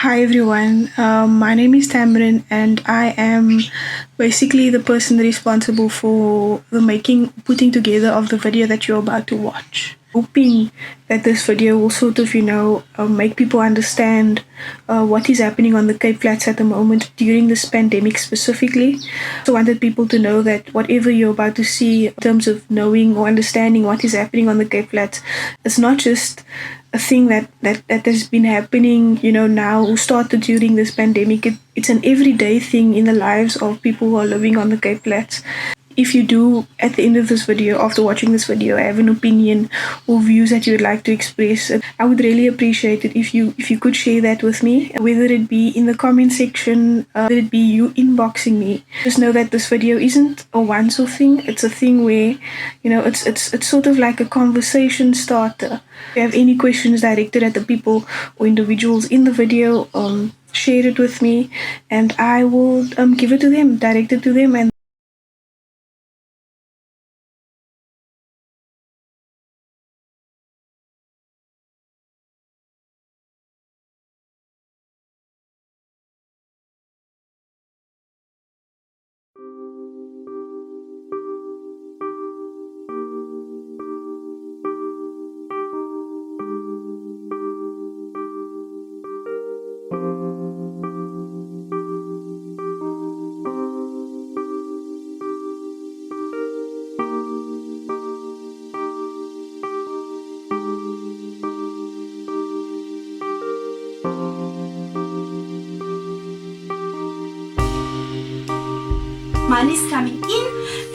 Hi everyone, my name is Tamrin, and I am basically the person responsible for the putting together of the video that you're about to watch. Hoping that this video will sort of, make people understand what is happening on the Cape Flats at the moment during this pandemic specifically. I wanted people to know that whatever you're about to see in terms of knowing or understanding what is happening on the Cape Flats, it's not just a thing that has been happening, now or started during this pandemic. It's an everyday thing in the lives of people who are living on the Cape Flats. If you do, at the end of this video, after watching this video, have an opinion or views that you would like to express, I would really appreciate it if you could share that with me, whether it be in the comment section, whether it be you inboxing me. Just know that this video isn't a once-off thing. It's a thing where, it's sort of like a conversation starter. If you have any questions directed at the people or individuals in the video, share it with me, and I will give it to them, direct it to them, and money's coming in,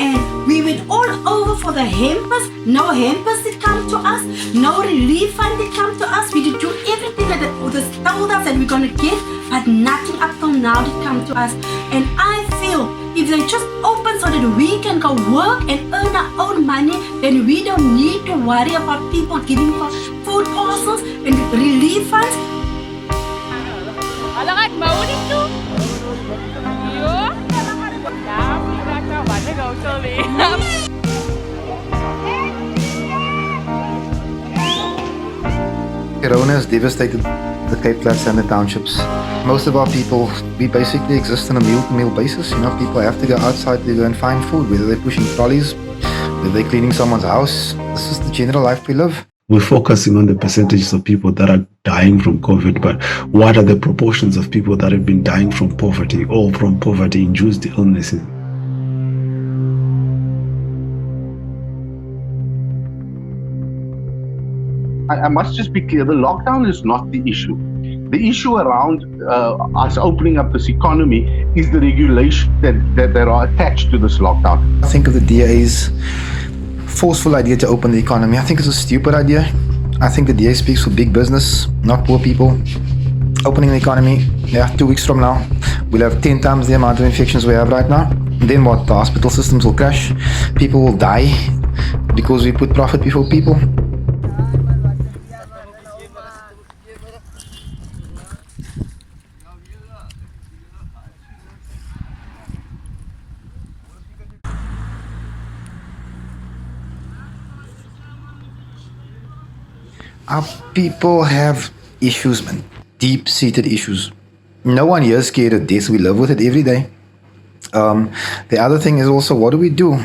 and we went all over for the hampers. No hampers did come to us, no relief fund did come to us. We did do everything that they told us that we're gonna get, but nothing up till now did come to us. And I feel if they just open so that we can go work and earn our own money, then we don't need to worry about people giving us food parcels and relief funds. Alangan, maulit to. Yo. Dạ, đi ra cho bạn cái gầu sơ liền. Corona has devastated the Cape Flats and the townships. Most of our people, we basically exist on a meal-to-meal basis. People have to go outside to go and find food, whether they're pushing trolleys, whether they're cleaning someone's house. This is the general life we live. We're focusing on the percentages of people that are dying from COVID, but what are the proportions of people that have been dying from poverty or from poverty-induced illnesses? I must just be clear, the lockdown is not the issue. The issue around us opening up this economy is the regulations that are attached to this lockdown. I think of the DA's forceful idea to open the economy. I think it's a stupid idea. I think the DA speaks for big business, not poor people. Opening the economy, 2 weeks from now, we'll have 10 times the amount of infections we have right now. Then what? The hospital systems will crash. People will die because we put profit before people. Our people have issues, man. Deep-seated issues. No one here is scared of death. We live with it every day. The other thing is also, what do we do?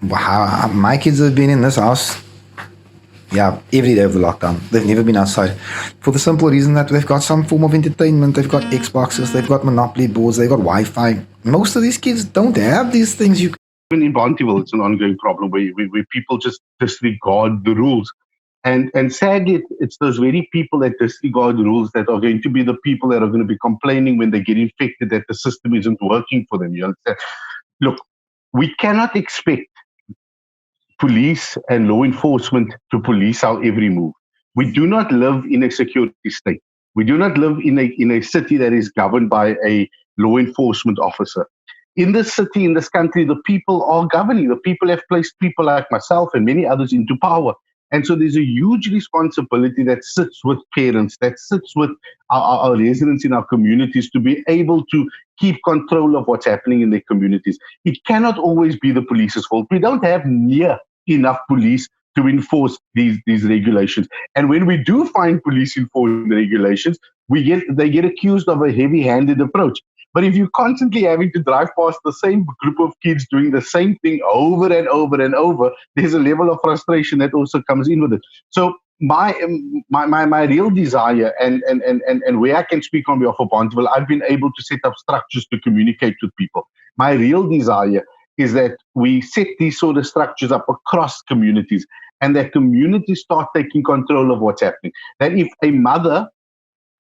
My kids have been in this house, every day of the lockdown. They've never been outside. For the simple reason that they've got some form of entertainment. They've got Xboxes, they've got Monopoly boards, they've got Wi-Fi. Most of these kids don't have these things. Even in Bonteheuwel, it's an ongoing problem where people just disregard the rules. And sadly, it's those very people that disregard the rules that are going to be the people that are going to be complaining when they get infected that the system isn't working for them. You understand? Look, we cannot expect police and law enforcement to police our every move. We do not live in a security state. We do not live in a city that is governed by a law enforcement officer. In this city, in this country, the people are governing. The people have placed people like myself and many others into power. And so there's a huge responsibility that sits with parents, that sits with our residents in our communities to be able to keep control of what's happening in their communities. It cannot always be the police's fault. We don't have near enough police to enforce these regulations. And when we do find police enforcing the regulations, they get accused of a heavy-handed approach. But if you're constantly having to drive past the same group of kids doing the same thing over and over and over, there's a level of frustration that also comes in with it. So my real desire and where I can speak on behalf of Bondville, I've been able to set up structures to communicate with people. My real desire is that we set these sort of structures up across communities and that communities start taking control of what's happening. That if a mother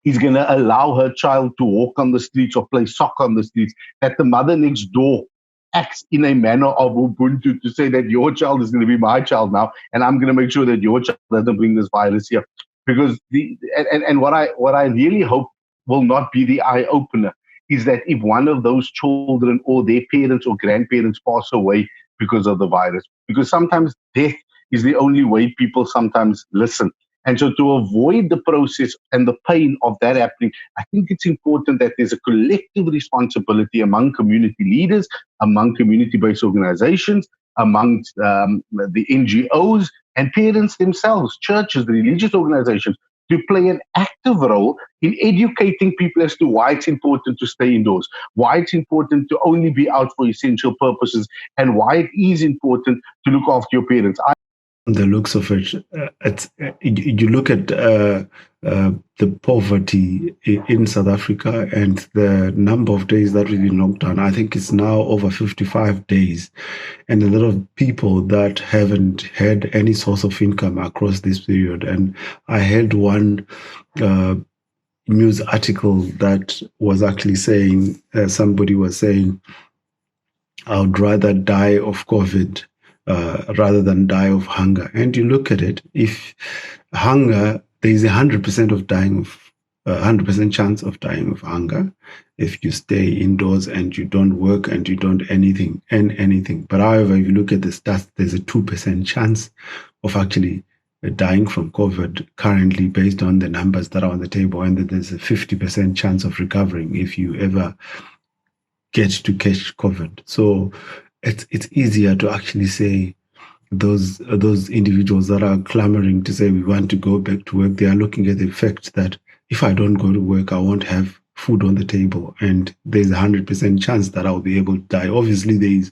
is going to allow her child to walk on the streets or play soccer on the streets, that the mother next door acts in a manner of Ubuntu to say that your child is going to be my child now, and I'm going to make sure that your child doesn't bring this virus here. Because what I really hope will not be the eye opener is that if one of those children or their parents or grandparents pass away because of the virus, because sometimes death is the only way people sometimes listen. And so to avoid the process and the pain of that happening, I think it's important that there's a collective responsibility among community leaders, among community-based organizations, amongst the NGOs and parents themselves, churches, the religious organizations, to play an active role in educating people as to why it's important to stay indoors, why it's important to only be out for essential purposes, and why it is important to look after your parents. The looks of it, you look at the poverty in South Africa and the number of days that we've been locked down. I think it's now over 55 days, and a lot of people that haven't had any source of income across this period. And I had one news article that was actually saying, somebody was saying, I would rather die of COVID rather than die of hunger. And you look at it, if hunger, there is 100% of dying of 100% chance of dying of hunger if you stay indoors and you don't work and you don't anything. But however, if you look at the stats, there's a 2% chance of actually dying from COVID currently based on the numbers that are on the table, and that there's a 50% chance of recovering if you ever get to catch COVID. So it's easier to actually say those individuals that are clamoring to say we want to go back to work, they are looking at the fact that if I don't go to work, I won't have food on the table, and there's a 100% chance that I'll be able to die. Obviously, there's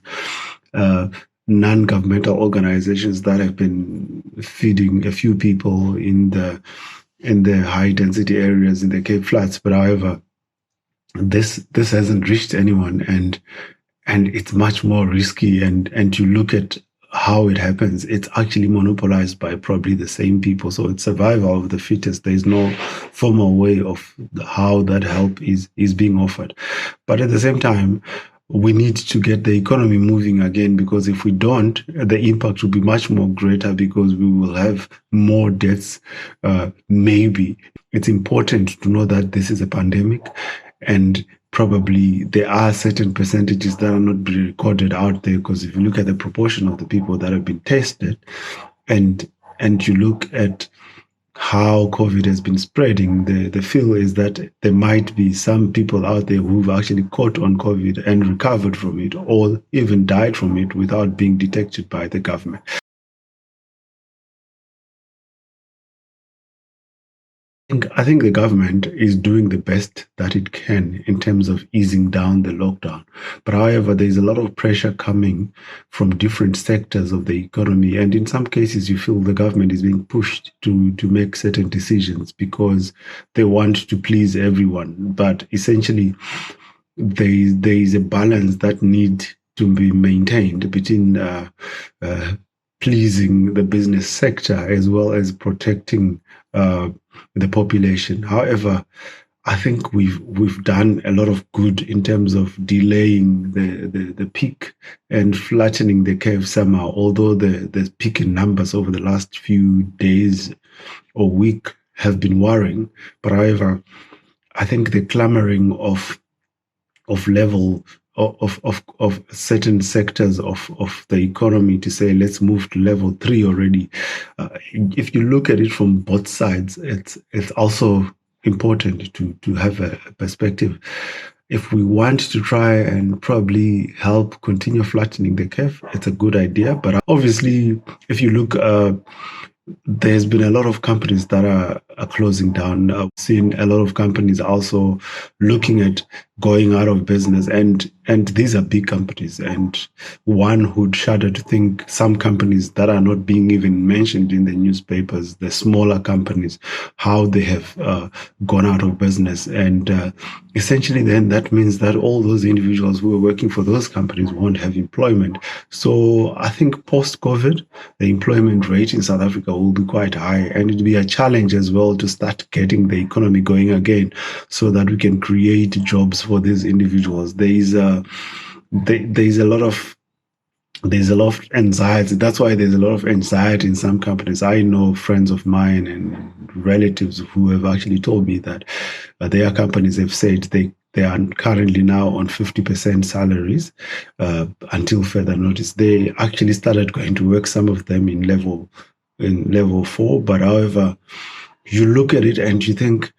non-governmental organizations that have been feeding a few people in the high density areas in the Cape Flats, but however, this hasn't reached anyone, and it's much more risky, and you look at how it happens, it's actually monopolized by probably the same people. So it's survival of the fittest. There's no formal way of how that help is being offered. But at the same time, we need to get the economy moving again, because if we don't, the impact will be much more greater, because we will have more deaths. Maybe it's important to know that this is a pandemic, and probably there are certain percentages that are not being recorded out there, because if you look at the proportion of the people that have been tested and you look at how COVID has been spreading, the feel is that there might be some people out there who've actually caught on COVID and recovered from it, or even died from it without being detected by the government. I think the government is doing the best that it can in terms of easing down the lockdown. But however, there's a lot of pressure coming from different sectors of the economy. And in some cases, you feel the government is being pushed to make certain decisions because they want to please everyone. But essentially, there is a balance that needs to be maintained between pleasing the business sector as well as protecting the population. However, I think we've done a lot of good in terms of delaying the peak and flattening the curve somehow, although the peak in numbers over the last few days or week have been worrying. But however, I think the clamoring of level of certain sectors of the economy to say let's move to level 3 already. If you look at it from both sides, it's also important to have a perspective. If we want to try and probably help continue flattening the curve, it's a good idea. But obviously, if you look, there's been a lot of companies that are are closing down. I've seen a lot of companies also looking at going out of business, and these are big companies. And one would shudder to think some companies that are not being even mentioned in the newspapers, the smaller companies, how they have gone out of business. And essentially, then that means that all those individuals who are working for those companies won't have employment. So I think post-COVID, the employment rate in South Africa will be quite high, and it will be a challenge as well to start getting the economy going again, so that we can create jobs for these individuals. There's a lot of anxiety. That's why there's a lot of anxiety in some companies. I know friends of mine and relatives who have actually told me that their companies have said they are currently now on 50% salaries until further notice. They actually started going to work, some of them in level 4. But however, you look at it and you think,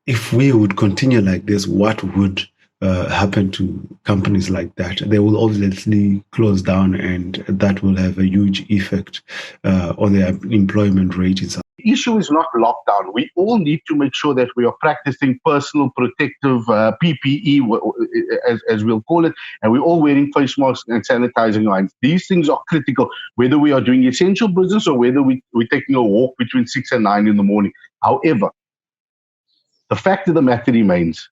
if we would continue like this, what would happen to companies like that? They will obviously close down, and that will have a huge effect on their employment rate in South. The issue is not lockdown. We all need to make sure that we are practicing personal protective PPE, as we'll call it, and we're all wearing face masks and sanitizing our hands. These things are critical, whether we are doing essential business or whether we're taking a walk between 6 and 9 in the morning. However, the fact of the matter remains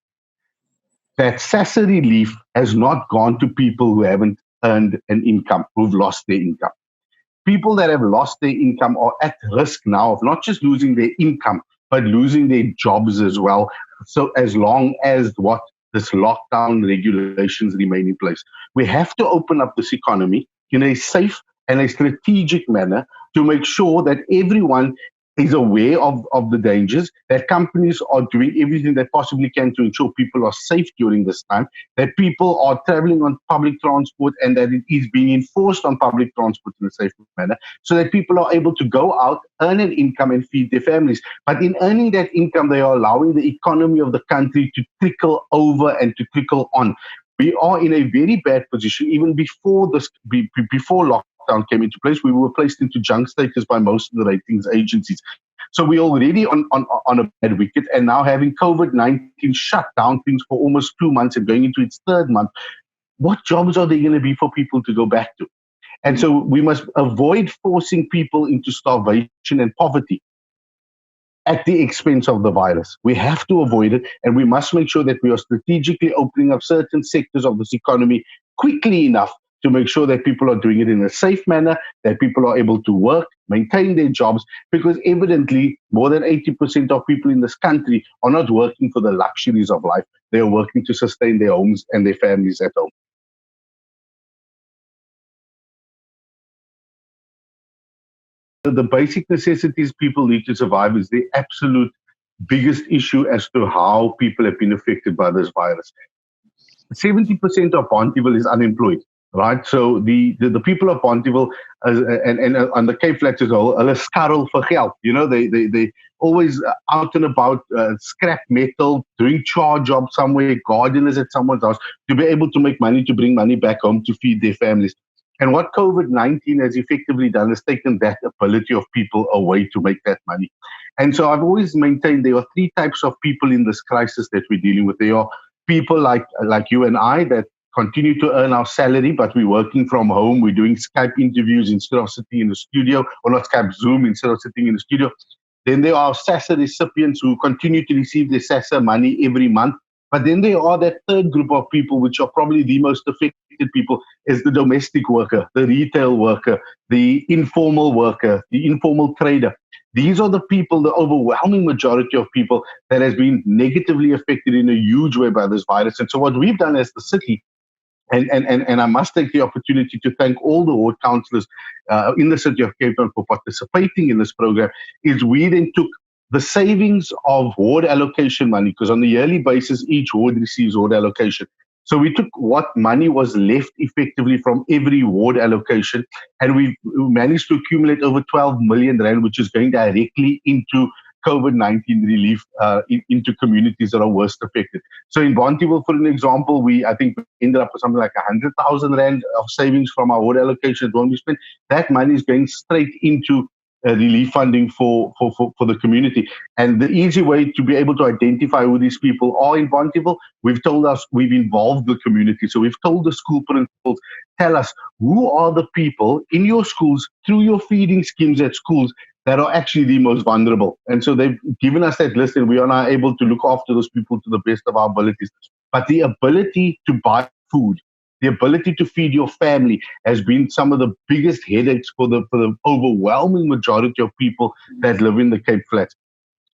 that SASSA relief has not gone to people who haven't earned an income, who've lost their income. People that have lost their income are at risk now of not just losing their income, but losing their jobs as well. So as long as this lockdown regulations remain in place, we have to open up this economy in a safe and a strategic manner to make sure that everyone is aware of the dangers, that companies are doing everything they possibly can to ensure people are safe during this time, that people are traveling on public transport and that it is being enforced on public transport in a safe manner, so that people are able to go out, earn an income and feed their families. But in earning that income, they are allowing the economy of the country to trickle over and to trickle on. We are in a very bad position. Even before lockdown came into place, we were placed into junk status by most of the ratings agencies. So we're already on a bad wicket, and now having COVID-19 shut down things for almost 2 months and going into its third month, what jobs are there going to be for people to go back to? And so we must avoid forcing people into starvation and poverty at the expense of the virus. We have to avoid it, and we must make sure that we are strategically opening up certain sectors of this economy quickly enough to make sure that people are doing it in a safe manner, that people are able to work, maintain their jobs, because evidently more than 80% of people in this country are not working for the luxuries of life. They are working to sustain their homes and their families at home. The basic necessities people need to survive is the absolute biggest issue as to how people have been affected by this virus. 70% of Bonteheuwel is unemployed. Right, so the people of Bonteheuwel and on the Cape Flats as well, hulle skarrel vir geld. You know, they always out and about, scrap metal, doing char jobs somewhere, gardeners at someone's house, to be able to make money, to bring money back home to feed their families. And what COVID-19 has effectively done is taken that ability of people away to make that money. And so I've always maintained there are 3 types of people in this crisis that we're dealing with. There are people like you and I that continue to earn our salary, but we're working from home. We're doing Skype interviews instead of sitting in the studio, or not Skype, Zoom instead of sitting in the studio. Then there are SASSA recipients who continue to receive their SASSA money every month. But then there are that third group of people, which are probably the most affected people, is the domestic worker, the retail worker, the informal worker, the informal trader. These are the people, the overwhelming majority of people that has been negatively affected in a huge way by this virus. And so what we've done as the city, and I must take the opportunity to thank all the ward councillors in the city of Cape Town for participating in this program, is we then took the savings of ward allocation money, because on a yearly basis, each ward receives ward allocation. So we took what money was left effectively from every ward allocation, and we managed to accumulate over 12 million rand, which is going directly into COVID-19 relief into communities that are worst affected. So in Bonteheuwel, for an example, I think we ended up with something like 100,000 rand of savings from our ward allocations when we spent. That money is going straight into relief funding for the community. And the easy way to be able to identify who these people are in Bonteheuwel, we've involved the community. So we've told the school principals, tell us who are the people in your schools through your feeding schemes at schools that are actually the most vulnerable. And so they've given us that list, and we are now able to look after those people to the best of our abilities. But the ability to buy food, the ability to feed your family has been some of the biggest headaches for the overwhelming majority of people that live in the Cape Flats.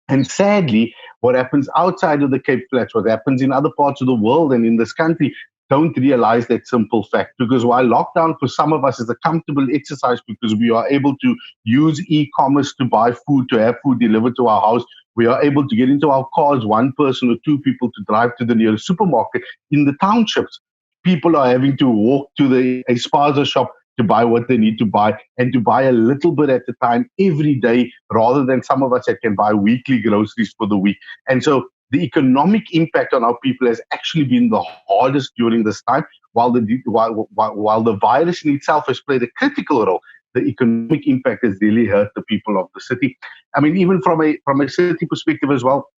And sadly, what happens outside of the Cape Flats, what happens in other parts of the world and in this country, don't realize that simple fact. Because while lockdown for some of us is a comfortable exercise because we are able to use e-commerce to buy food, to have food delivered to our house, we are able to get into our cars, one person or two people to drive to the nearest supermarket. In the townships, people are having to walk to a spaza shop to buy what they need to buy, and to buy a little bit at a time every day, rather than some of us that can buy weekly groceries for the week. And so the economic impact on our people has actually been the hardest during this time. While the virus in itself has played a critical role, the economic impact has really hurt the people of the city. I mean, even from a city perspective as well,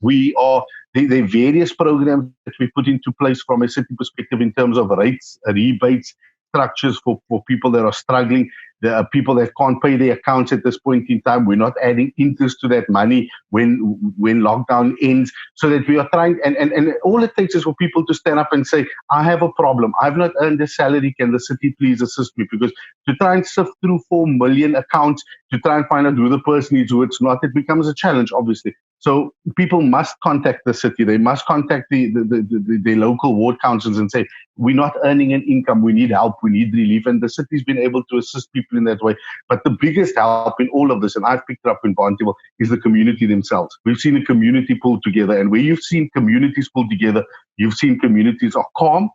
we are the various programs that we put into place from a city perspective in terms of rates, rebates, structures for people that are struggling. There are people that can't pay their accounts at this point in time. We're not adding interest to that money when lockdown ends, so that we are trying, and all it takes is for people to stand up and say, I have a problem. I've not earned a salary. Can the city please assist me? Because to try and sift through 4 million accounts to try and find out who the person is, who it's not, it becomes a challenge, obviously. So people must contact the city. They must contact the local ward councils and say, we're not earning an income. We need help. We need relief. And the city's been able to assist people in that way. But the biggest help in all of this, and I've picked it up in Bonteheuwel, is the community themselves. We've seen a community pull together. And where you've seen communities pull together, you've seen communities are calm.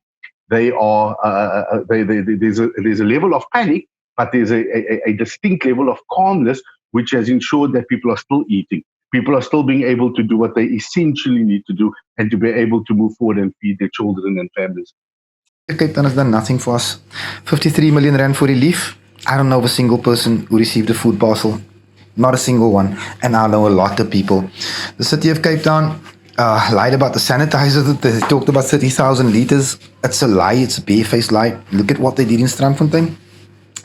They are, there's a level of panic, but there's a distinct level of calmness, which has ensured that people are still eating. People are still being able to do what they essentially need to do, and to be able to move forward and feed their children and families. Cape Town has done nothing for us. 53 million rand for relief. I don't know of a single person who received a food parcel. Not a single one. And I know a lot of people. The city of Cape Town lied about the sanitizer. They talked about 30,000 litres. It's a lie. It's a barefaced lie. Look at what they did in Strandfontein.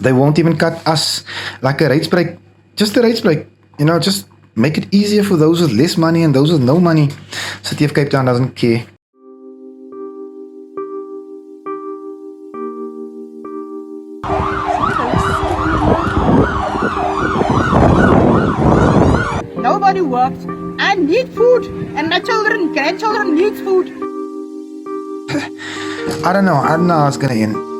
They won't even cut us like a rates break. Just a rates break. You know, just make it easier for those with less money and those with no money. City of Cape Town doesn't care. Nobody works. I need food, and my children, grandchildren need food. I don't know how it's gonna end.